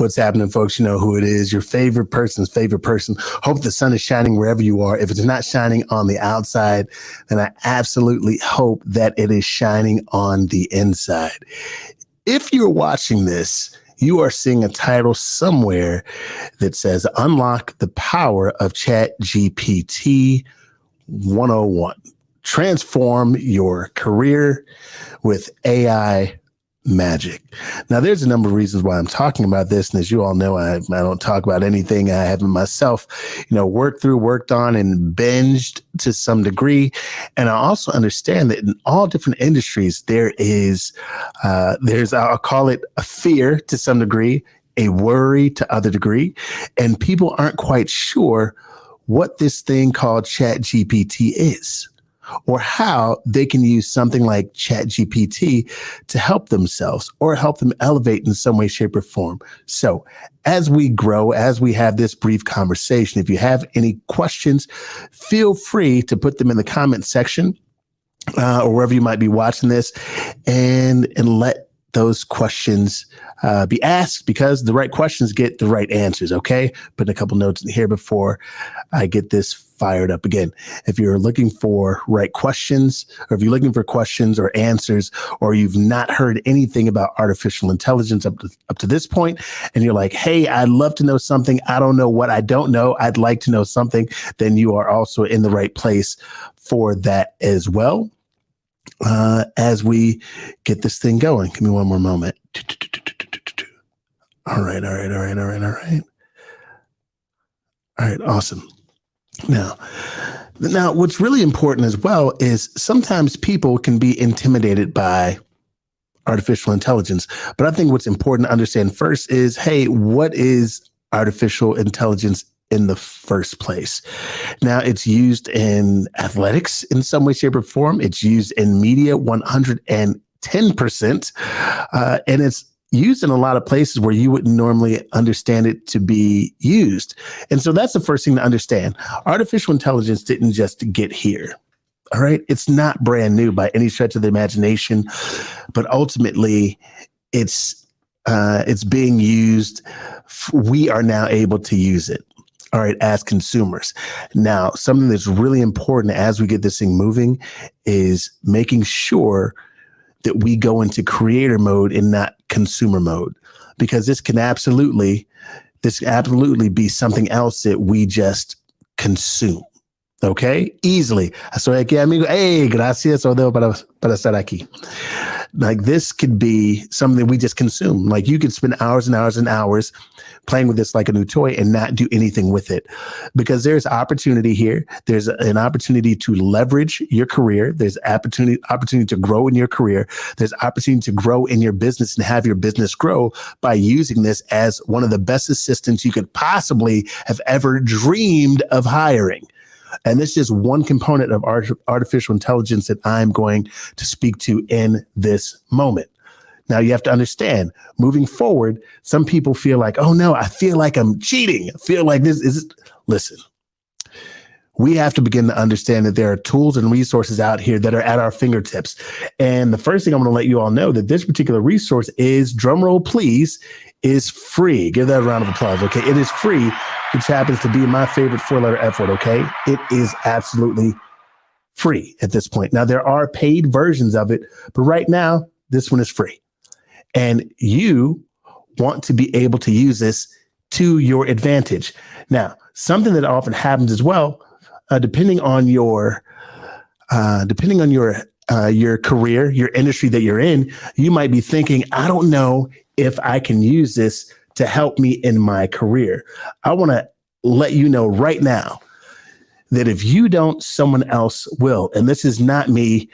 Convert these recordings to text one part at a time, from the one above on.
What's happening, folks? You know who it is. Your favorite person's favorite person. Hope the sun is shining wherever you are. If it's not shining on the outside, then I absolutely hope that it is shining on the inside. If you're watching this, you are seeing a title somewhere that says Unlock the Power of ChatGPT 101. Transform your career with AI magic. Now, there's a number of reasons why I'm talking about this. And as you all know, I don't talk about anything I haven't myself, worked on and binged to some degree. And I also understand that in all different industries, there's I'll call it a fear to some degree, a worry to other degree. And people aren't quite sure what this thing called ChatGPT is, or how they can use something like ChatGPT to help themselves or help them elevate in some way, shape, or form. So as we grow, as we have this brief conversation, if you have any questions, feel free to put them in the comment section or wherever you might be watching this, and let those questions be asked, because the right questions get the right answers. Okay. Putting a couple notes in here before I get this fired up again. If you're looking for right questions, or if you're looking for questions or answers, or you've not heard anything about artificial intelligence up to this point, and you're like, hey, I'd love to know something. I don't know what I don't know. I'd like to know something. Then you are also in the right place for that as well. As we get this thing going, give me one more moment. All right. All right. Awesome. Now, what's really important as well is sometimes people can be intimidated by artificial intelligence. But I think what's important to understand first is, hey, what is artificial intelligence in the first place? Now, it's used in athletics in some way, shape, or form. It's used in media 110%. And it's used in a lot of places where you wouldn't normally understand it to be used. And so that's the first thing to understand. Artificial intelligence didn't just get here. All right. It's not brand new by any stretch of the imagination, but ultimately it's being used. We are now able to use it. All right, as consumers. Now, something that's really important as we get this thing moving is making sure that we go into creator mode and not consumer mode, because this can absolutely be something else that we just consume. Okay, easily. So aquí, amigo, hey, gracias para estar aquí. Like, this could be something that we just consume. Like, you could spend hours and hours and hours playing with this like a new toy and not do anything with it, because there's opportunity here. There's an opportunity to leverage your career. There's opportunity to grow in your career. There's opportunity to grow in your business and have your business grow by using this as one of the best assistants you could possibly have ever dreamed of hiring. And this is one component of artificial intelligence that I'm going to speak to in this moment. Now, you have to understand, moving forward, some people feel like, oh no, I feel like I'm cheating. I feel like this is, listen, we have to begin to understand that there are tools and resources out here that are at our fingertips. And the first thing I'm going to let you all know that this particular resource is, drumroll please, is free. Give that a round of applause. Okay. It is free, which happens to be my favorite 4-letter F word. Okay. It is absolutely free at this point. Now, there are paid versions of it, but right now, this one is free. And you want to be able to use this to your advantage. Now, something that often happens as well, depending on your career, your industry that you're in, you might be thinking, I don't know if I can use this to help me in my career. I want to let you know right now that if you don't, someone else will. And this is not me.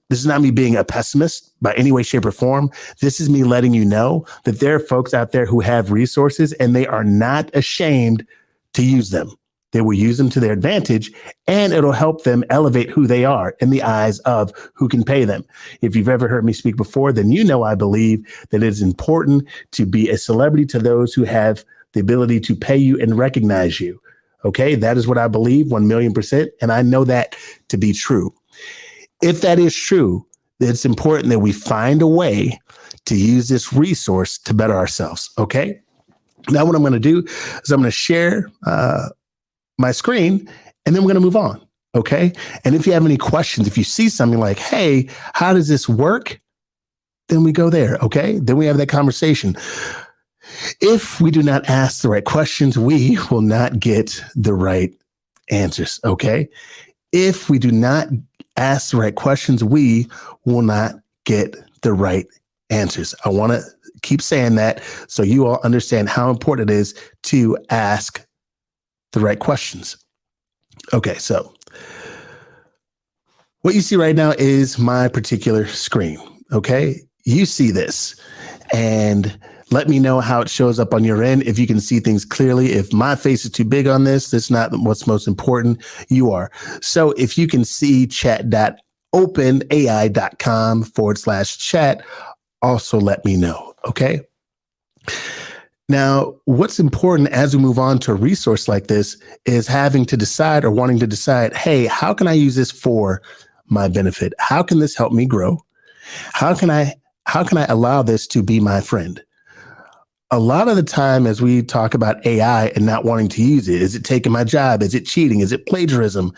This is not me being a pessimist by any way, shape, or form. This is me letting you know that there are folks out there who have resources and they are not ashamed to use them. They will use them to their advantage, and it'll help them elevate who they are in the eyes of who can pay them. If you've ever heard me speak before, then you know I believe that it is important to be a celebrity to those who have the ability to pay you and recognize you. Okay, that is what I believe 1,000,000%, and I know that to be true. If that is true, it's important that we find a way to use this resource to better ourselves. Okay. Now, what I'm going to do is I'm going to share my screen, and then we're going to move on. Okay. And if you have any questions, if you see something like, hey, how does this work? Then we go there. Okay. Then we have that conversation. If we do not ask the right questions, we will not get the right answers. Okay. If we do not ask the right questions, we will not get the right answers. I want to keep saying that so you all understand how important it is to ask the right questions. Okay, so what you see right now is my particular screen. Okay, you see this, and let me know how it shows up on your end. If you can see things clearly, if my face is too big on this, that's not what's most important. You are. So if you can see chat.openai.com/chat, also let me know. Okay. Now, what's important as we move on to a resource like this is having to decide or wanting to decide, hey, how can I use this for my benefit? How can this help me grow? How can I allow this to be my friend? A lot of the time, as we talk about AI and not wanting to use it, is it taking my job? Is it cheating? Is it plagiarism?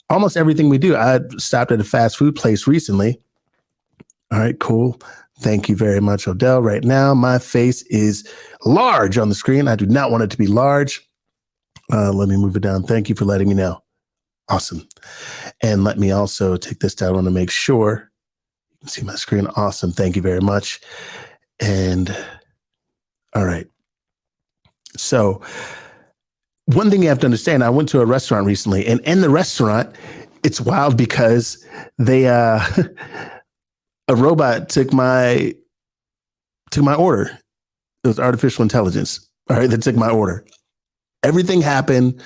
Almost everything we do. I stopped at a fast food place recently. All right, cool. Thank you very much, Odell. Right now, my face is large on the screen. I do not want it to be large. Let me move it down. Thank you for letting me know. Awesome. And let me also take this down. I want to make sure you can see my screen. Awesome. Thank you very much. And all right. So one thing you have to understand, I went to a restaurant recently, and in the restaurant, it's wild because they a robot took my order. It was artificial intelligence. All right, that took my order. Everything happened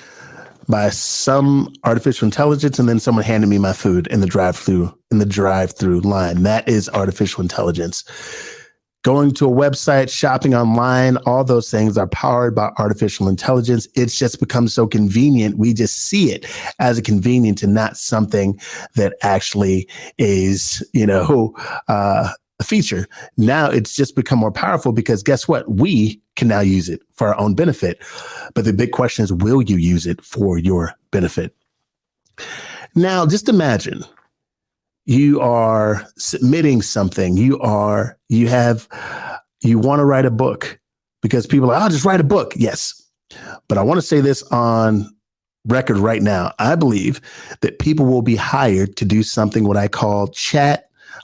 by some artificial intelligence, and then someone handed me my food in the drive-through line. That is artificial intelligence. Going to a website, shopping online, all those things are powered by artificial intelligence. It's just become so convenient. We just see it as a convenience and not something that actually is, a feature. Now it's just become more powerful because guess what? We can now use it for our own benefit. But the big question is, will you use it for your benefit? Now, just imagine you are submitting something. You want to write a book because people are like, I'll just write a book. Yes. But I want to say this on record right now. I believe that people will be hired to do something what I call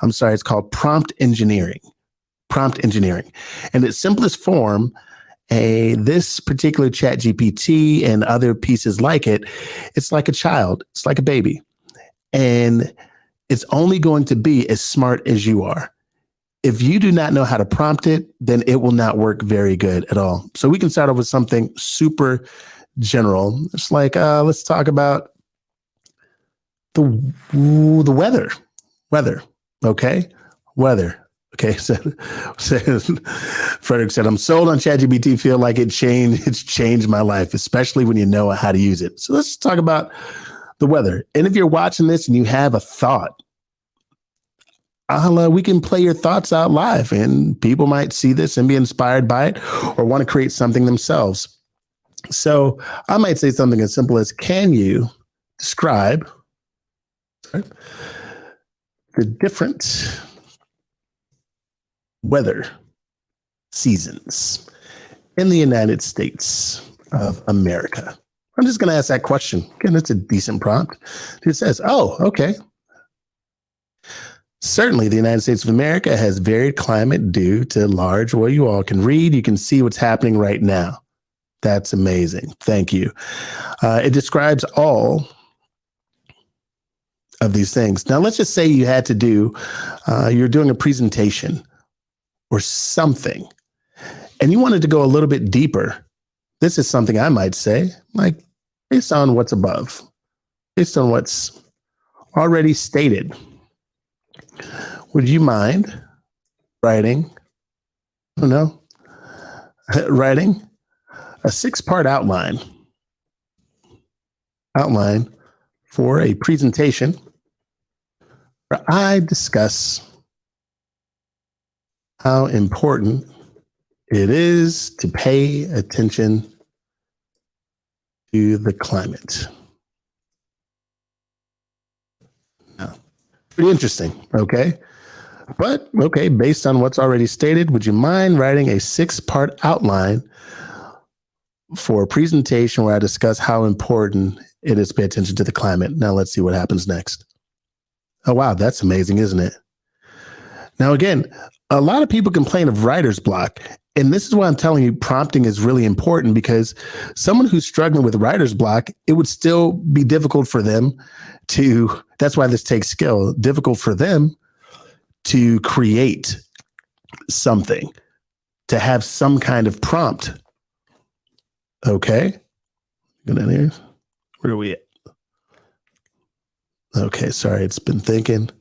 it's called prompt engineering. Prompt engineering. In its simplest form, this particular ChatGPT and other pieces like it, it's like a child. It's like a baby. And it's only going to be as smart as you are. If you do not know how to prompt it, then it will not work very good at all. So we can start off with something super general. It's like, let's talk about the weather. Okay. Weather. Okay. So Frederick said, I'm sold on ChatGPT. Feel like it's changed my life, especially when you know how to use it. So let's talk about the weather. And if you're watching this and you have a thought, we can play your thoughts out live, and people might see this and be inspired by it or want to create something themselves. So I might say something as simple as, can you describe the different weather seasons in the United States of America? I'm just going to ask that question. Again, that's a decent prompt. It says, oh, okay. Certainly, the United States of America has varied climate due to you all can read, you can see what's happening right now. That's amazing. Thank you. It describes all of these things. Now, let's just say you had to you're doing a presentation or something, and you wanted to go a little bit deeper. This is something I might say, like, based on what's above, based on what's already stated, would you mind writing a 6-part outline for a presentation where I discuss how important it is to pay attention to the climate. Now, pretty interesting, okay? But, okay, based on what's already stated, would you mind writing a 6-part outline for a presentation where I discuss how important it is to pay attention to the climate? Now let's see what happens next. Oh, wow, that's amazing, isn't it? Now, again, a lot of people complain of writer's block. And this is why I'm telling you prompting is really important, because someone who's struggling with writer's block, it would still be difficult for them to, that's why this takes skill, difficult for them to create something, to have some kind of prompt. Okay. Good in here. Where are we at? Okay, sorry, it's been thinking.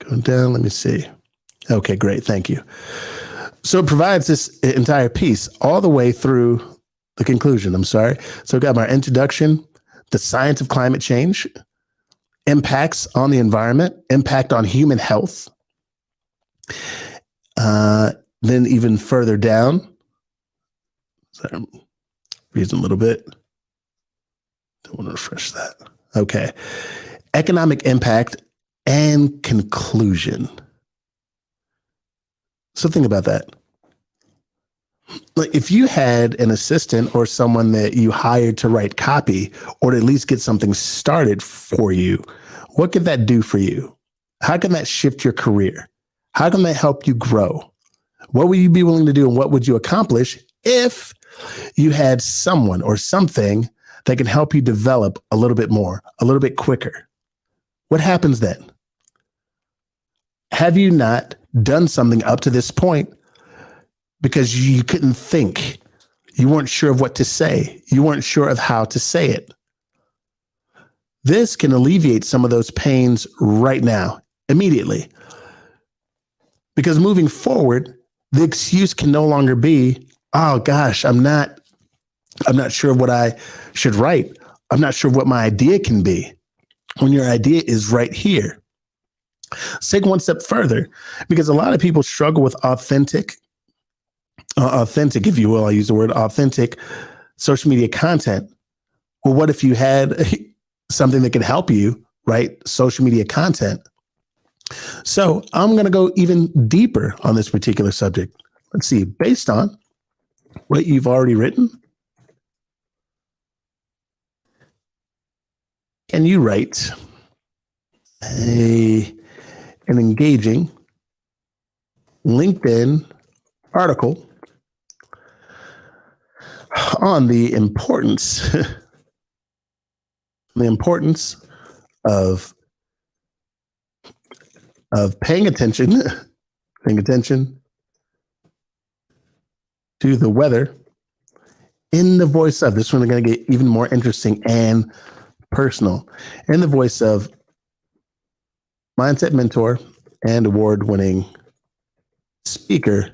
Going down, let me see. Okay, great, thank you. So it provides this entire piece all the way through the conclusion, I'm sorry. So we've got our introduction, the science of climate change, impacts on the environment, impact on human health. Then even further down, sorry, I'm reading a little bit. Don't want to refresh that. Okay. Economic impact and conclusion. So think about that. Like if you had an assistant or someone that you hired to write copy or to at least get something started for you, what could that do for you? How can that shift your career? How can that help you grow? What would you be willing to do and what would you accomplish if you had someone or something that can help you develop a little bit more, a little bit quicker? What happens then? Have you not done something up to this point because you couldn't think? You weren't sure of what to say. You weren't sure of how to say it. This can alleviate some of those pains right now, immediately. Because moving forward, the excuse can no longer be, oh gosh, I'm not sure of what I should write. I'm not sure what my idea can be. When your idea is right here. Let's take one step further, because a lot of people struggle with authentic, if you will, I use the word authentic social media content. Well, what if you had something that could help you write social media content? So I'm going to go even deeper on this particular subject. Let's see, based on what you've already written, can you write an engaging LinkedIn article on the importance of paying attention to the weather in the voice of, this one is going to get even more interesting and personal, in the voice of mindset mentor and award-winning speaker,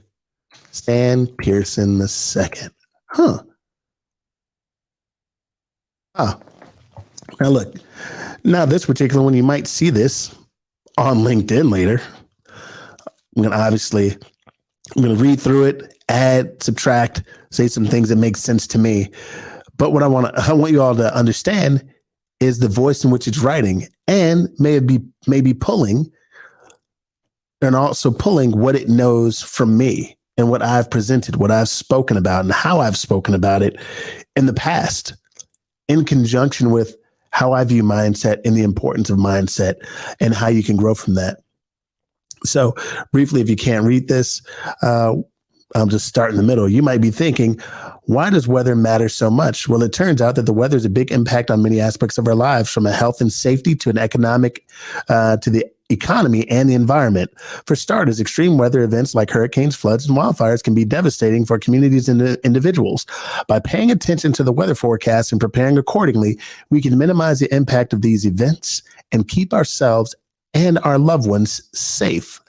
Stan Pearson II. Huh. Ah. Now look, now this particular one, you might see this on LinkedIn later. I'm going to read through it, add, subtract, say some things that make sense to me. But what I want you all to understand is the voice in which it's writing, and maybe pulling, and also pulling what it knows from me and what I've presented, what I've spoken about, and how I've spoken about it in the past, in conjunction with how I view mindset and the importance of mindset and how you can grow from that. So briefly, if you can't read this, I'll just start in the middle. You might be thinking, why does weather matter so much? Well, it turns out that the weather has a big impact on many aspects of our lives, from a health and safety to an economic, to the economy and the environment. For starters, extreme weather events like hurricanes, floods, and wildfires can be devastating for communities and individuals. By paying attention to the weather forecast and preparing accordingly, we can minimize the impact of these events and keep ourselves and our loved ones safe.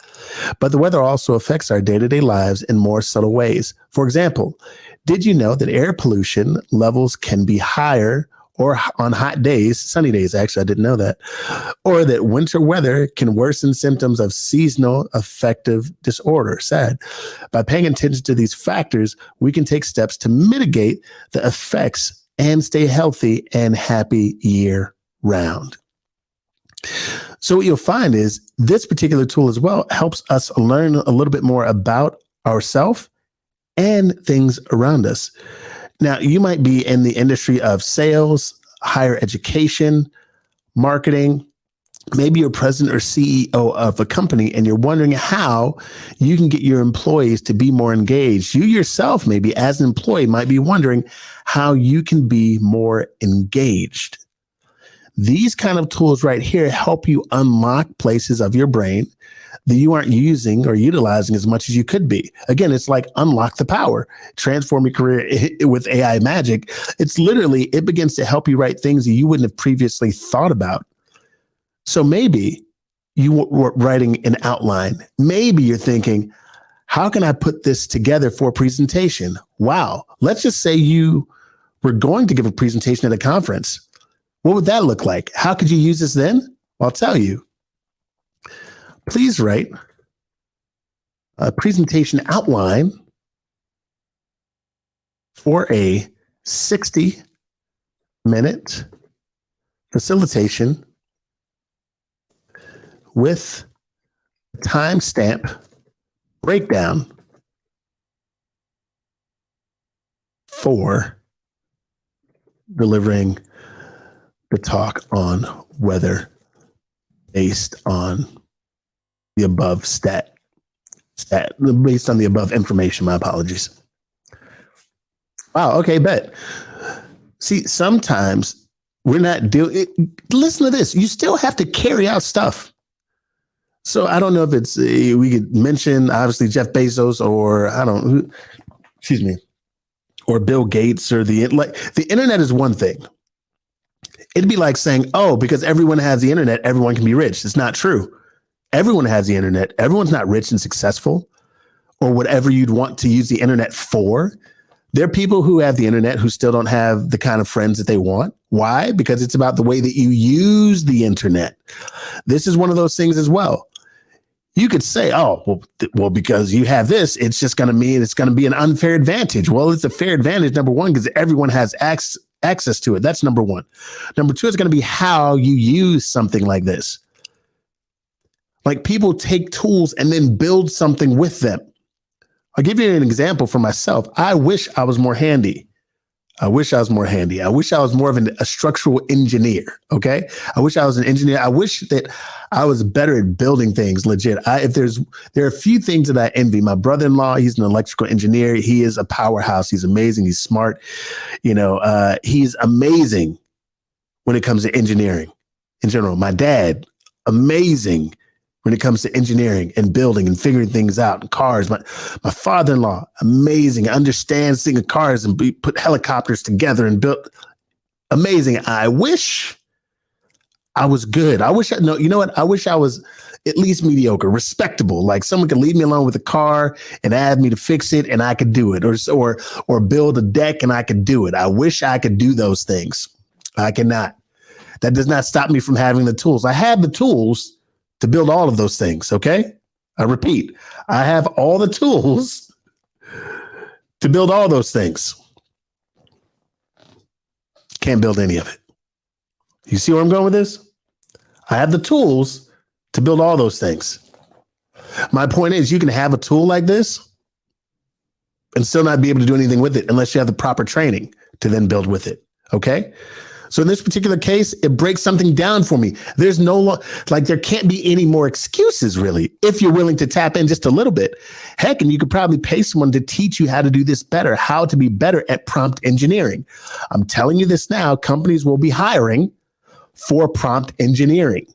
But the weather also affects our day-to-day lives in more subtle ways. For example, did you know that air pollution levels can be higher or on hot days, sunny days, actually, I didn't know that, or that winter weather can worsen symptoms of seasonal affective disorder. Sad. By paying attention to these factors, we can take steps to mitigate the effects and stay healthy and happy year round. So what you'll find is this particular tool as well helps us learn a little bit more about ourselves and things around us. Now, you might be in the industry of sales, higher education, marketing. Maybe you're president or CEO of a company and you're wondering how you can get your employees to be more engaged. You yourself, maybe as an employee, might be wondering how you can be more engaged. These kind of tools right here help you unlock places of your brain that you aren't using or utilizing as much as you could be. Again, it's like unlock the power, transform your career with AI magic. It's literally, it begins to help you write things that you wouldn't have previously thought about. So maybe you were writing an outline. Maybe you're thinking, how can I put this together for a presentation? Wow. Let's just say you were going to give a presentation at a conference. What would that look like? How could you use this then? I'll tell you. Please write a presentation outline for a 60-minute facilitation with a timestamp breakdown for delivering the talk on weather based on the above based on the above information. My apologies. Wow. Okay. Bet. See, sometimes we're not doing it. Listen to this. You still have to carry out stuff. So I don't know if it's, we could mention obviously Jeff Bezos or or Bill Gates or the internet is one thing. It'd be like saying, oh, because everyone has the internet, everyone can be rich. It's not true. Everyone has the internet. Everyone's not rich and successful or whatever you'd want to use the internet for. There are people who have the internet who still don't have the kind of friends that they want. Why? Because it's about the way that you use the internet. This is one of those things as well. You could say, oh, well, because you have this, it's just going to mean it's going to be an unfair advantage. Well, it's a fair advantage, number one, because everyone has access to it. That's number one. Number two is going to be how you use something like this. Like people take tools and then build something with them. I'll give you an example for myself. I wish I was more handy. I wish I was more of a structural engineer. Okay. I wish I was an engineer. I wish that I was better at building things legit. There are a few things that I envy. My brother-in-law, he's an electrical engineer. He is a powerhouse. He's amazing. He's smart. He's amazing when it comes to engineering in general. My dad, amazing when it comes to engineering and building and figuring things out and cars. My father-in-law, amazing, understands things, cars and put helicopters together and built. Amazing. I wish I was good. I wish I wish I was at least mediocre, respectable. Like someone could leave me alone with a car and ask me to fix it and I could do it, or build a deck and I could do it. I wish I could do those things. I cannot. That does not stop me from having the tools. I have the tools to build all of those things. Okay. I repeat, I have all the tools to build all those things. Can't build any of it. You see where I'm going with this? I have the tools to build all those things. My point is, you can have a tool like this and still not be able to do anything with it unless you have the proper training to then build with it. Okay. So in this particular case, it breaks something down for me. There's there can't be any more excuses really, if you're willing to tap in just a little bit. Heck, and you could probably pay someone to teach you how to do this better, how to be better at prompt engineering. I'm telling you this now, companies will be hiring for prompt engineering.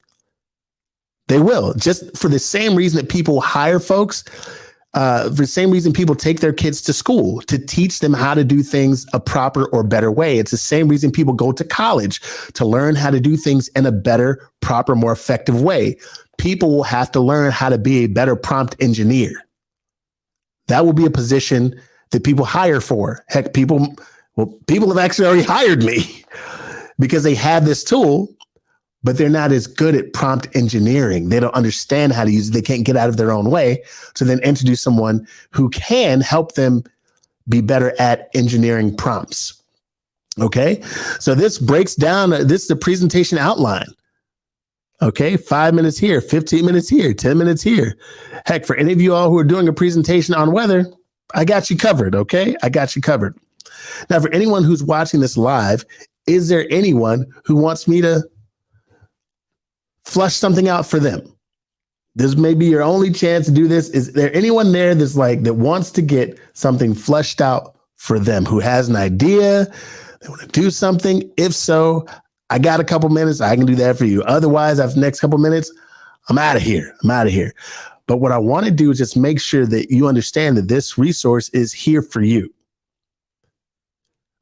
They will, just for the same reason that people hire folks. For the same reason people take their kids to school, to teach them how to do things a proper or better way. It's the same reason people go to college, to learn how to do things in a better, proper, more effective way. People will have to learn how to be a better prompt engineer. That will be a position that people hire for. Heck, people have actually already hired me. because they have this tool, but they're not as good at prompt engineering. They don't understand how to use it. They can't get out of their own way. So then introduce someone who can help them be better at engineering prompts. Okay. So this breaks down, this is the presentation outline. Okay. 5 minutes here, 15 minutes here, 10 minutes here. Heck, for any of you all who are doing a presentation on weather, I got you covered. Okay. I got you covered. Now, for anyone who's watching this live, is there anyone who wants me to flush something out for them? This may be your only chance to do this. Is there anyone there that's like, that wants to get something flushed out for them, who has an idea, they want to do something? If so, I got a couple minutes. I can do that for you. Otherwise, after the next couple minutes, I'm out of here. I'm out of here. But what I want to do is just make sure that you understand that this resource is here for you.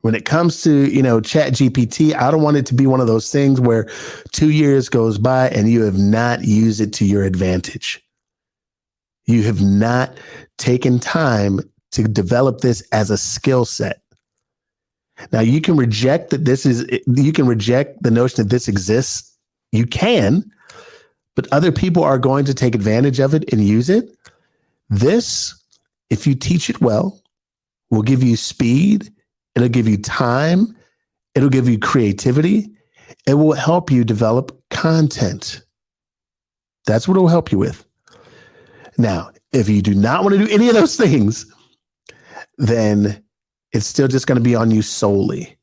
When it comes to, ChatGPT, I don't want it to be one of those things where 2 years goes by and you have not used it to your advantage. You have not taken time to develop this as a skill set. Now, you can reject the notion that this exists. You can, but other people are going to take advantage of it and use it. This, if you teach it well, will give you speed. It'll give you time. It'll give you creativity. It will help you develop content. That's what it will help you with. Now, if you do not want to do any of those things, then it's still just going to be on you solely.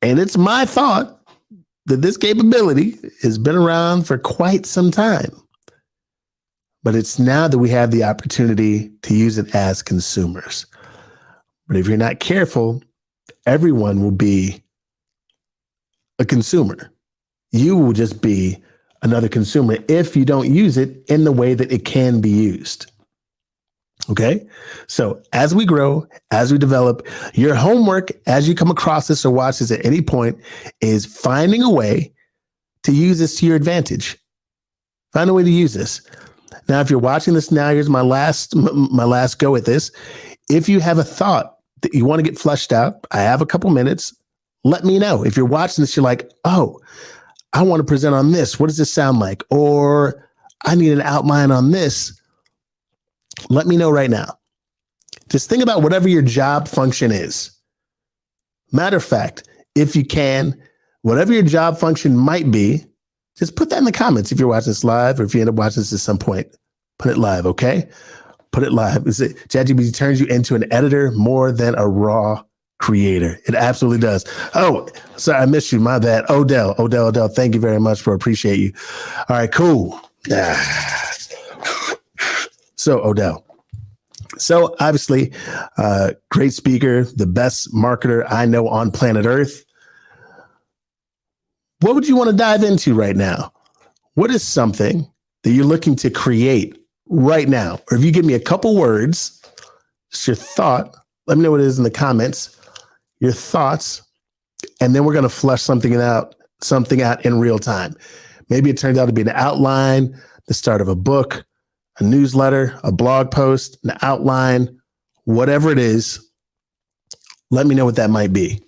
And it's my thought that this capability has been around for quite some time. But it's now that we have the opportunity to use it as consumers. But if you're not careful, everyone will be a consumer. You will just be another consumer if you don't use it in the way that it can be used. Okay? So as we grow, as we develop, your homework, as you come across this or watch this at any point, is finding a way to use this to your advantage. Find a way to use this. Now, if you're watching this now, here's my last go at this. If you have a thought that you want to get flushed out, I have a couple minutes. Let me know. If you're watching this, you're like, oh, I want to present on this. What does this sound like? Or I need an outline on this. Let me know right now. Just think about whatever your job function is. Matter of fact, if you can, whatever your job function might be, just put that in the comments if you're watching this live, or if you end up watching this at some point, put it live, okay? Put it live. ChatGPT turns you into an editor more than a raw creator. It absolutely does. Oh, sorry, I missed you. My bad. Odell, thank you very much. Appreciate you. All right, cool. So Odell. So obviously, great speaker, the best marketer I know on planet Earth. What would you want to dive into right now? What is something that you're looking to create right now? Or if you give me a couple words, it's your thought, let me know what it is in the comments, your thoughts, and then we're going to flush something out in real time. Maybe it turns out to be an outline, the start of a book, a newsletter, a blog post, an outline, whatever it is. Let me know what that might be.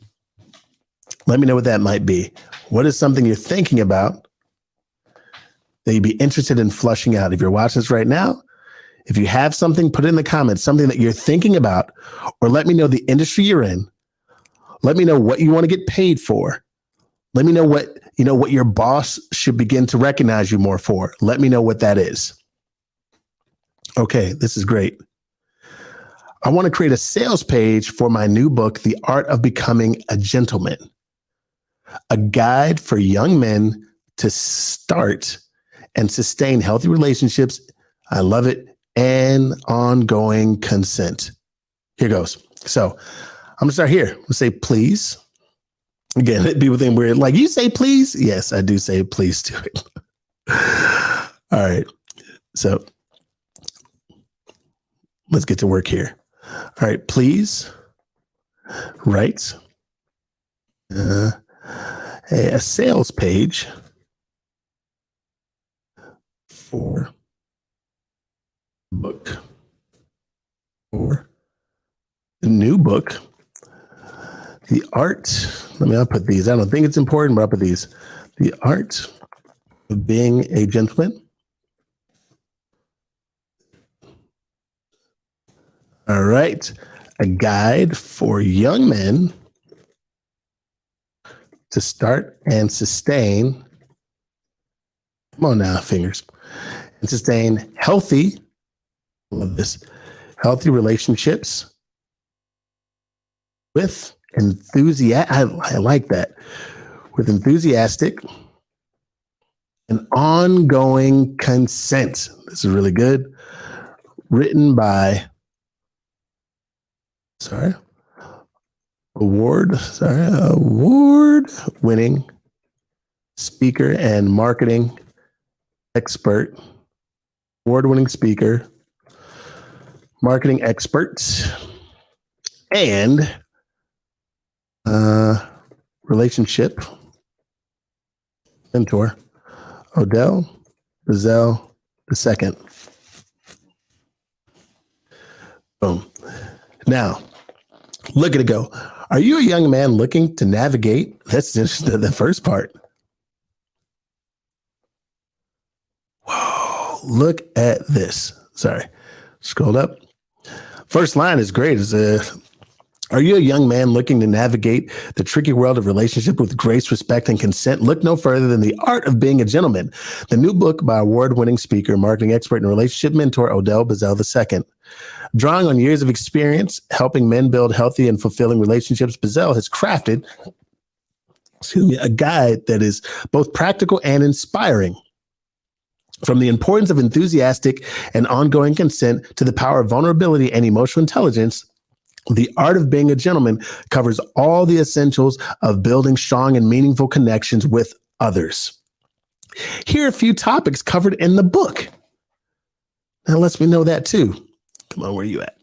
Let me know what that might be. What is something you're thinking about that you'd be interested in flushing out? If you're watching this right now, if you have something, put it in the comments, something that you're thinking about, or let me know the industry you're in. Let me know what you want to get paid for. Let me know what your boss should begin to recognize you more for. Let me know what that is. Okay, this is great. I want to create a sales page for my new book, The Art of Becoming a Gentleman, a guide for young men to start and sustain healthy relationships. I love it. And ongoing consent. Here goes. So I'm gonna start here. I'm gonna say please. Again, people think weird. Like, you say please? Yes, I do say please to it. All right. So let's get to work here. All right. Please write a sales page for book, or the new book, The art, I'll put these. I don't think it's important, but I'll put these. The art of being a gentleman. All right. A guide for young men to start and sustain. Come on now, fingers. And sustain healthy, love this, healthy relationships with I like that. With enthusiastic and ongoing consent. This is really good. Written by, award-winning speaker and marketing expert. Award-winning speaker, marketing expert, and relationship mentor, Odell Bazell II. Boom. Now, look at it go. Are you a young man looking to navigate? That's just the first part. Whoa, look at this. Sorry, scrolled up. First line is great. Are you a young man looking to navigate the tricky world of relationship with grace, respect, and consent? Look no further than The Art of Being a Gentleman, the new book by award-winning speaker, marketing expert, and relationship mentor, Odell Bazell II. Drawing on years of experience helping men build healthy and fulfilling relationships, Bazell has crafted a guide that is both practical and inspiring. From the importance of enthusiastic and ongoing consent to the power of vulnerability and emotional intelligence, The Art of Being a Gentleman covers all the essentials of building strong and meaningful connections with others. Here are a few topics covered in the book. Now lets me know that too. Come on, where are you at?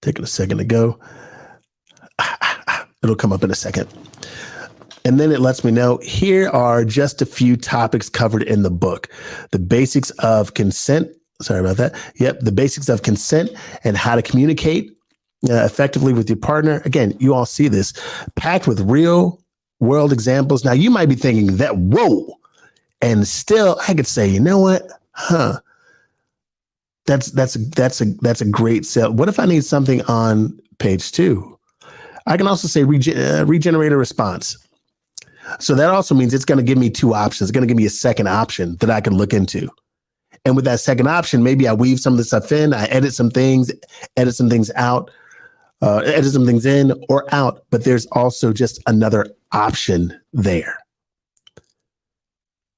Taking a second to go. It'll come up in a second. And then it lets me know here are just a few topics covered in the book. The basics of consent. Sorry about that. Yep. The basics of consent and how to communicate effectively with your partner. Again, you all see this packed with real world examples. Now you might be thinking that, whoa, and still I could say, you know what? That's a great sell. What if I need something on page 2? I can also say regenerate a response. So that also means it's going to give me 2 options. It's going to give me a second option that I can look into. And with that second option, maybe I weave some of the stuff in, I edit some things out, edit some things in or out, but there's also just another option there.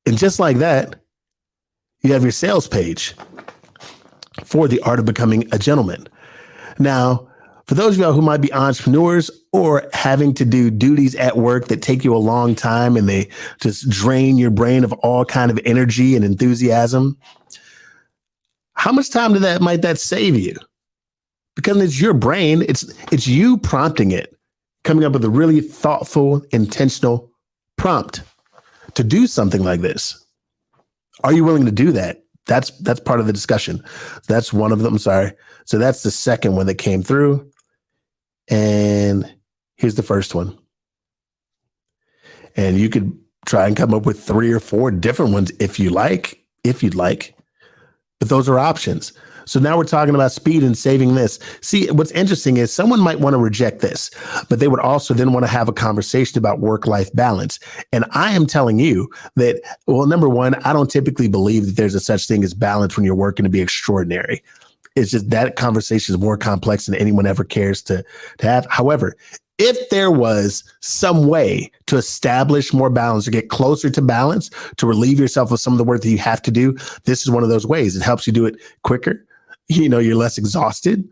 And just like that, you have your sales page for The Art of Becoming a Gentleman. Now, for those of y'all who might be entrepreneurs or having to do duties at work that take you a long time and they just drain your brain of all kind of energy and enthusiasm, how much time might that save you? Because it's your brain, it's you prompting it, coming up with a really thoughtful, intentional prompt to do something like this. Are you willing to do that? That's part of the discussion. That's one of them. Sorry. So that's the second one that came through. And here's the first one. And you could try and come up with 3 or 4 different ones if you'd like. But those are options. So now we're talking about speed and saving this. See, what's interesting is someone might want to reject this, but they would also then want to have a conversation about work-life balance. And I am telling you that, well, number one, I don't typically believe that there's a such thing as balance when you're working to be extraordinary. It's just that conversation is more complex than anyone ever cares to have. However, if there was some way to establish more balance or get closer to balance, to relieve yourself of some of the work that you have to do, this is one of those ways. It helps you do it quicker. You're less exhausted.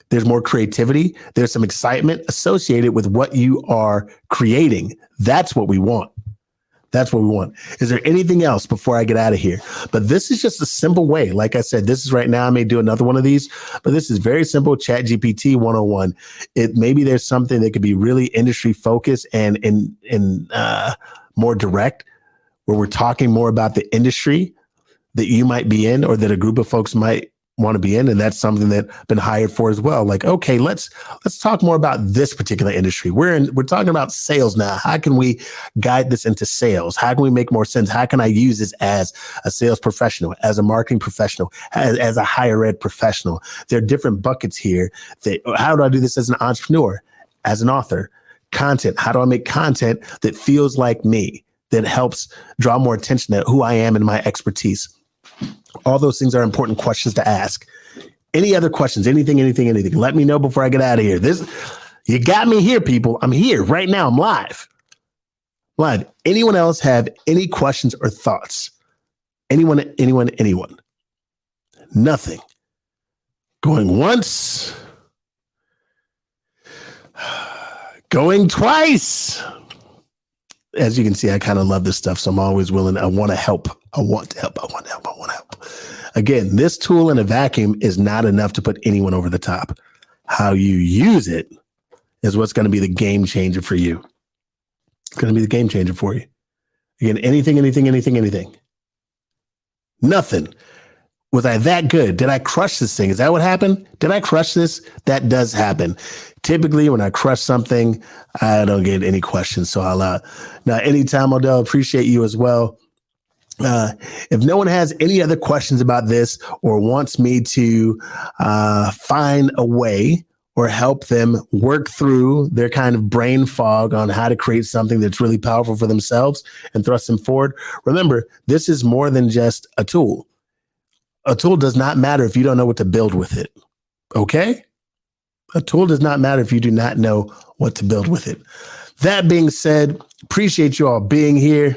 There's more creativity. There's some excitement associated with what you are creating. That's what we want. That's what we want. Is there anything else before I get out of here? But this is just a simple way. Like I said, this is right now. I may do another one of these, but this is very simple. ChatGPT 101. Maybe there's something that could be really industry focused and more direct, where we're talking more about the industry that you might be in or that a group of folks might want to be in. And that's something that I've been hired for as well. Like, okay, let's talk more about this particular industry. We're talking about sales now. How can we guide this into sales? How can we make more sense? How can I use this as a sales professional, as a marketing professional, as a higher ed professional? There are different buckets here. How do I do this as an entrepreneur, as an author? Content. How do I make content that feels like me, that helps draw more attention to who I am and my expertise? All those things are important questions to ask. Any other questions? Anything. Let me know before I get out of here. You got me here, people. I'm here right now. I'm live. Anyone else have any questions or thoughts? Anyone? Nothing. Going once. Going twice. As you can see, I kind of love this stuff, so I'm always willing. I want to help. I want to help. Again, this tool in a vacuum is not enough to put anyone over the top. How you use it is what's going to be the game changer for you. It's going to be the game changer for you. Again, anything. Nothing. Was I that good? Did I crush this thing? Is that what happened? Did I crush this? That does happen. Typically, when I crush something, I don't get any questions. So now, anytime, Odell, appreciate you as well. If no one has any other questions about this or wants me to find a way or help them work through their kind of brain fog on how to create something that's really powerful for themselves and thrust them forward, remember, this is more than just a tool. A tool does not matter if you don't know what to build with it. Okay? A tool does not matter if you do not know what to build with it. That being said, appreciate you all being here.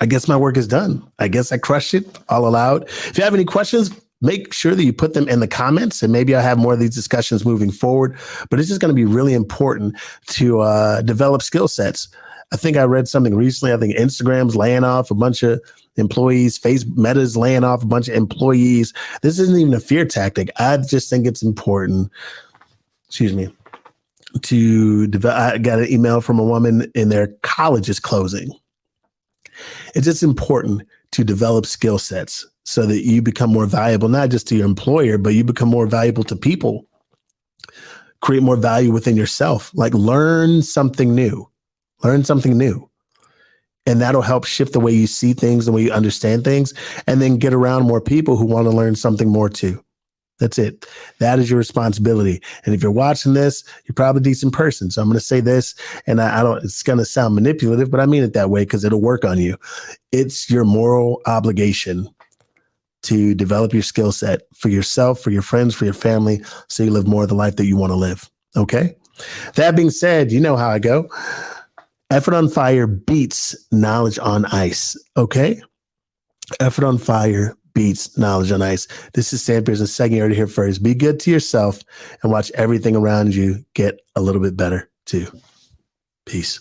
I guess my work is done. I guess I crushed it all aloud. If you have any questions, make sure that you put them in the comments, and maybe I'll have more of these discussions moving forward. But it's just going to be really important to develop skill sets. I think I read something recently. I think Instagram's laying off a bunch of employees. Meta's laying off a bunch of employees. This isn't even a fear tactic. I just think it's important, to develop. I got an email from a woman in their college is closing. It's just important to develop skill sets so that you become more valuable, not just to your employer, but you become more valuable to people. Create more value within yourself. Like learn something new. And that'll help shift the way you see things, the way you understand things, and then get around more people who want to learn something more too. That's it. That is your responsibility. And if you're watching this, you're probably a decent person. So I'm going to say this, and it's going to sound manipulative, but I mean it that way because it'll work on you. It's your moral obligation to develop your skill set for yourself, for your friends, for your family, so you live more of the life that you want to live. Okay? That being said, you know how I go. Effort on fire beats knowledge on ice. Okay? Effort on fire beats knowledge on ice. This is Stan Pearson II. You heard it here first. Be good to yourself and watch everything around you get a little bit better too. Peace.